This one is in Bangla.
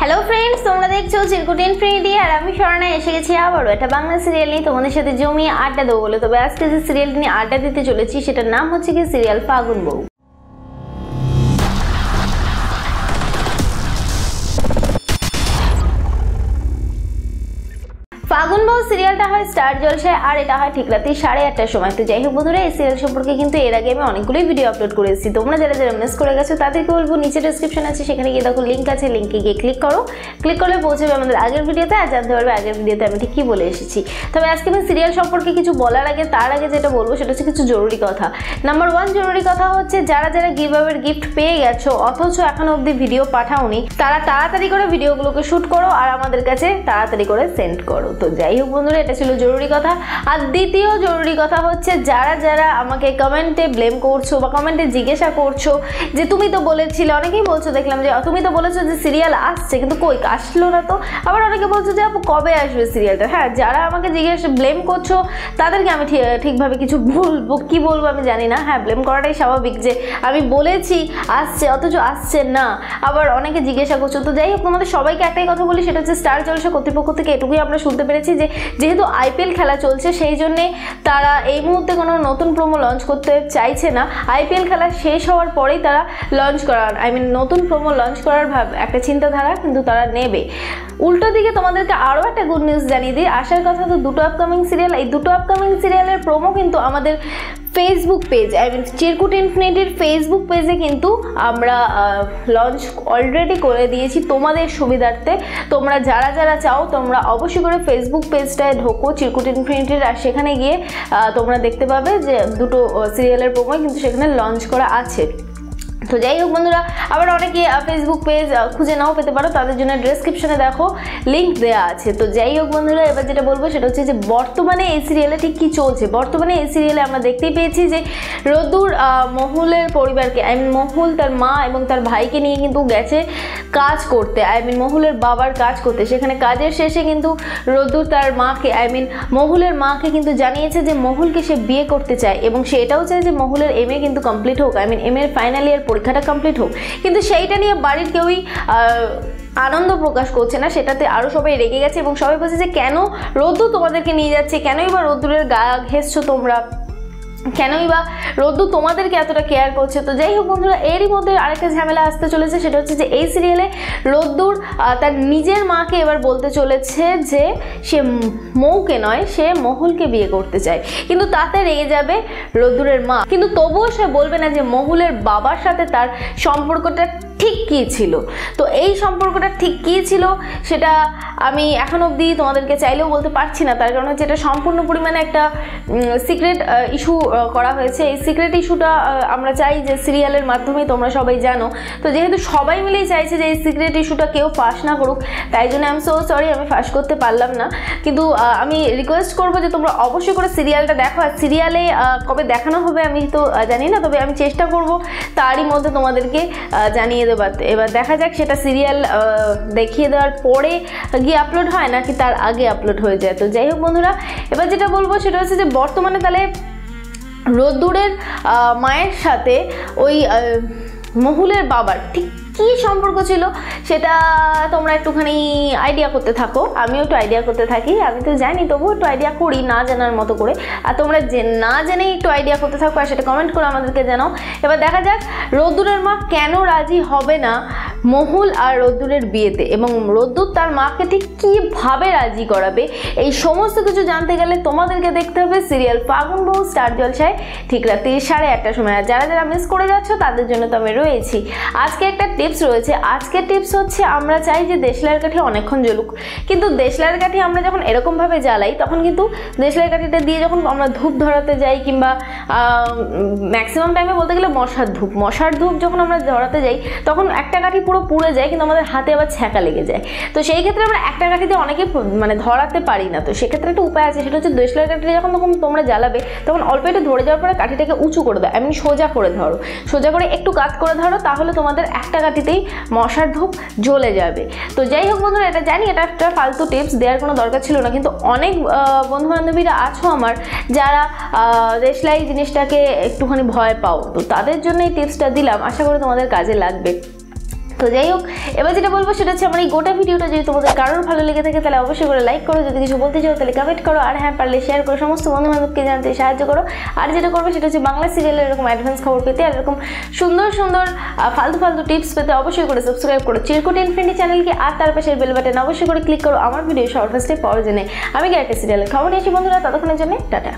হ্যালো ফ্রেন্ডস, তোমরা দেখছো চিরকুট ইনফিনিটি আর আমি স্বর্ণা এসে গেছি আবারও একটা বাংলা সিরিয়াল নিয়ে তোমাদের সাথে জমিয়ে আড্ডা দেবো বলে। তবে আজকে যে সিরিয়ালটি নিয়ে আড্ডা দিতে চলেছি সেটার নাম হচ্ছে কি সিরিয়াল ফাগুন বউ। ফাগুন বউ সিরিয়ালটা হয় স্টার জলসায় আর এটা হয় ঠিক রাতে 8:30টার সময়। তো যাই হোক বন্ধুরা, এই সিরিয়াল সম্পর্কে কিন্তু এর আগে আমি অনেকগুলোই ভিডিও আপলোড করেছি। তোমরা যারা যারা মিস করে গেছো তাদেরকে বলবো নিচে ডেসক্রিপশন আছে, সেখানে গিয়ে দেখো লিঙ্ক আছে, লিঙ্কে গিয়ে ক্লিক করো। ক্লিক করলে পৌঁছাবে আমাদের আগের ভিডিওতে আর জানতে পারবে আগের ভিডিওতে আমি ঠিক কী বলে এসেছি। তবে আজকে আমি সিরিয়াল সম্পর্কে কিছু বলার আগে তার আগে যেটা বলবো সেটা হচ্ছে কিছু জরুরি কথা। নাম্বার 1 জরুরি কথা হচ্ছে, যারা যারা গিভঅ্যাওয়ের গিফট পেয়ে গেছো অথচ এখনো অবধি ভিডিও পাঠাওনি, তারা তাড়াতাড়ি করে ভিডিওগুলোকে শ্যুট করো আর আমাদের কাছে তাড়াতাড়ি করে সেন্ড করো। তো যাই হোক বন্ধুরা, এটা ছিল জরুরি কথা। আর দ্বিতীয় জরুরি কথা হচ্ছে, যারা যারা আমাকে কমেন্টে ব্লেম করছো বা কমেন্টে জিজ্ঞাসা করছো যে তুমি তো বলেছিলে, অনেকেই বলছো দেখলাম যে তুমি তো বলেছো যে সিরিয়াল আসছে কিন্তু কই আসলো না। তো আবার অনেকে বলছো যে আপু কবে আসবে সিরিয়ালটা। হ্যাঁ, যারা আমাকে ব্লেম করছো তাদেরকে আমি ঠিকভাবে কিছু বলবো কি বলবো আমি জানি না। হ্যাঁ, ব্লেম করাটাই স্বাভাবিক যে আমি বলেছি আসছে অথচ আসছে না, আবার অনেকে জিজ্ঞাসা করছো। তো যাই হোক, তোমাদের সবাইকে একটাই কথা বলি, সেটা হচ্ছে স্টার জলসা কর্তৃপক্ষ থেকে এটুকুই আমরা শুনতে পেরেছি যে যেহেতু আইপিএল খেলা চলছে সেই জন্যে তারা এই মুহূর্তে কোনো নতুন প্রোমো লঞ্চ করতে চাইছে না। আইপিএল খেলা শেষ হওয়ার পরেই তারা লঞ্চ করার নতুন প্রোমো লঞ্চ করার একটা চিন্তাধারা কিন্তু তারা নেবে। উল্টো দিকে তোমাদেরকে আরও একটা গুড নিউজ জানিয়ে দিই, আসার কথা তো দুটো আপকামিং সিরিয়াল। এই দুটো আপকামিং সিরিয়ালের প্রোমো কিন্তু আমাদের ফেসবুক পেজ চিরকুট ইনফিনিটির ফেসবুক পেজে কিন্তু আমরা লঞ্চ অলরেডি করে দিয়েছি তোমাদের সুবিধার্থে। তোমরা যারা যারা চাও তোমরা অবশ্যই করে ফেসবুক পেজটায় ঢোকো চিরকুট ইনফিনিটির, আর সেখানে গিয়ে তোমরা দেখতে পাবে যে দুটো সিরিয়ালের প্রোমো কিন্তু সেখানে লঞ্চ করা আছে। তো যাই হোক বন্ধুরা, আবার অনেকে ফেসবুক পেজ খুঁজে নাও পেতে পারো, তাদের জন্য ডেসক্রিপশনে দেখো লিঙ্ক দেওয়া আছে। তো যাই হোক বন্ধুরা, এবার যেটা বলবো সেটা হচ্ছে যে বর্তমানে এই সিরিয়ালে ঠিক কী চলছে। বর্তমানে এই সিরিয়ালে আমরা দেখতেই পেয়েছি যে রোদ্দুর মহুলের পরিবারকে মহুল তার মা এবং তার ভাইকে নিয়ে কিন্তু গেছে কাজ করতে, মহুলের বাবার কাজ করতে। সেখানে কাজের শেষে কিন্তু রোদ্দুর তার মাকে মহুলের মাকে কিন্তু জানিয়েছে যে মহুলকে সে বিয়ে করতে চায় এবং সে এটাও চায় যে মহুলের MA কিন্তু কমপ্লিট হোক, MA এর ফাইনাল ইয়ার পরীক্ষাটা কমপ্লিট হোক। কিন্তু সেইটা নিয়ে বাড়ির কেউই আনন্দ প্রকাশ করছে না, সেটাতে আরও সবাই রেগে গেছে এবং সবাই বলছে যে কেন রোদ্দুর তোমাদেরকে নিয়ে যাচ্ছে, কেনই বা রোদ্দুরের গা ঘেঁষছো তোমরা, কেনই বা রোদ্দুর তোমাদেরকে এতটা কেয়ার করছে। তো যাই হোক বন্ধুরা, এরই মধ্যে আরেকটা ঝামেলা আসতে চলেছে, সেটা হচ্ছে যে এই সিরিয়ালে রোদ্দুর তার নিজের মাকে এবার বলতে চলেছে যে সে মৌকে নয়, সে মহুলকে বিয়ে করতে চায়। কিন্তু তাতে রেগে যাবে রোদ্দুরের মা, কিন্তু তবুও সে বলবে না যে মহুলের বাবার সাথে তার সম্পর্কটা ঠিক কী ছিল। তো এই সম্পর্কটা ঠিক কী ছিল সেটা আমি এখন অবধি তোমাদেরকে চাইলেও বলতে পারছি না, তার কারণ হচ্ছে এটা সম্পূর্ণ পরিমাণে একটা সিক্রেট ইস্যু করা হয়েছে। এই সিক্রেট ইস্যুটা আমরা চাই যে সিরিয়ালের মাধ্যমে তোমরা সবাই জানো। তো যেহেতু সবাই মিলেই চাইছে যে এই সিক্রেট ইস্যুটা কেউ ফাঁস না করুক, তাই জন্য আমি সো সরি আমি ফাঁস করতে পারলাম না। কিন্তু আমি রিকোয়েস্ট করবো যে তোমরা অবশ্যই করে সিরিয়ালটা দেখো। আর সিরিয়ালে কবে দেখানো হবে আমি তো জানি না, তবে আমি চেষ্টা করব তারই মধ্যে তোমাদেরকে জানিয়ে দেবার। এবার দেখা যাক সেটা সিরিয়াল দেখিয়ে দেওয়ার পরে গিয়ে আপলোড হয় নাকি তার আগে আপলোড হয়ে যায়। তো যাই হোক বন্ধুরা, এবার যেটা বলবো সেটা হচ্ছে যে বর্তমানে তাহলে রোদ্দুরের মায়ের সাথে ওই মহুলের বাবার ঠিক কী সম্পর্ক ছিল সেটা তোমরা একটুখানি আইডিয়া করতে থাকো, আমিও একটু আইডিয়া করতে থাকি। আমি তো জানি তবুও একটু আইডিয়া করি না জানার মতো করে, আর তোমরা যে না জেনেই একটু আইডিয়া করতে থাকো আর সেটা কমেন্ট করে আমাদেরকে জানাও। এবার দেখা যাক রোদ্দুরের মা কেন রাজি হবে না মহুল আর রোদ্দুরের বিয়েতে, এবং রোদ্দুর তার মাকে ঠিক কীভাবে রাজি করাবে। এই সমস্ত কিছু জানতে গেলে তোমাদেরকে দেখতে হবে সিরিয়াল ফাগুন বউ স্টার জলসায় ঠিক রাতে 8:30টার সময়। আর যারা যারা মিস করে যাচ্ছ তাদের জন্য তো আমি রয়েছি। আজকে একটা টিপস রয়েছে। আজকের টিপস হচ্ছে, আমরা চাই যে দেশলাইয়ের কাঠি অনেকক্ষণ জ্বলুক, কিন্তু দেশলাইয়ের কাঠি আমরা যখন এরকমভাবে জ্বালাই তখন কিন্তু দেশলাইয়ের কাঠিটা দিয়ে যখন আমরা ধূপ ধরাতে যাই কিংবা ম্যাক্সিমাম টাইমে বলতে গেলে মশার ধূপ যখন আমরা ধরাতে যাই তখন একটা কাঠি পুরো পুড়ে যায়, কিন্তু আমাদের হাতে আবার ছ্যাঁকা লেগে যায়। তো সেই ক্ষেত্রে আমরা একটা কাঠিতে অনেকে ধরাতে পারি না। তো সেক্ষেত্রে একটা উপায় আছে, সেটা হচ্ছে দেশলাইয়ের কাঠিটা যখন তোমরা জ্বালাবে তখন অল্প একটু ধরে যাওয়ার পরে কাঠিটাকে উঁচু করে দাও, সোজা করে ধরো, সোজা করে একটু কাজ করে ধরো, তাহলে তোমাদের একটা কাঠিতেই মশার ধূপ জ্বলে যাবে। তো যাই হোক বন্ধুরা, এটা জানি এটা একটা ফালতু টিপস দেওয়ার কোনো দরকার ছিল না, কিন্তু অনেক বন্ধু বান্ধবীরা আছো আমার যারা দেশলাই জিনিসটাকে একটুখানি ভয় পাও, তো তাদের জন্য এই টিপসটা দিলাম, আশা করি তোমাদের কাজে লাগবে। তো তো যাই হোক, এবার যেটা বলবো সেটা হচ্ছে আমার এই গোটা ভিডিওটা যদি তোমাদের কারোর ভালো লেগে থাকে তাহলে অবশ্যই করে লাইক করো, যদি কিছু বলতে চাও তাহলে কমেন্ট করো, আর হ্যাঁ পারলে শেয়ার করো, সমস্ত বন্ধু বান্ধবকে জানতে সাহায্য করো। আর যেটা করবে সেটা হচ্ছে বাংলা সিরিয়ালের এরকম অ্যাডভান্স খবর পেতে আর এরকম সুন্দর সুন্দর ফালতু টিপস পেতে অবশ্যই করে সাবস্ক্রাইব করো চিরকুট ইনফিনিটি চ্যানেলকে, আর তার পাশের বেল বাটন অবশ্যই করে ক্লিক করো আমার ভিডিও সবার ফার্স্টে পাওয়ার জন্য। আমি একটা সিরিয়ালের খবর নিয়েছি বন্ধুরা, ততক্ষণের জন্য টাটা।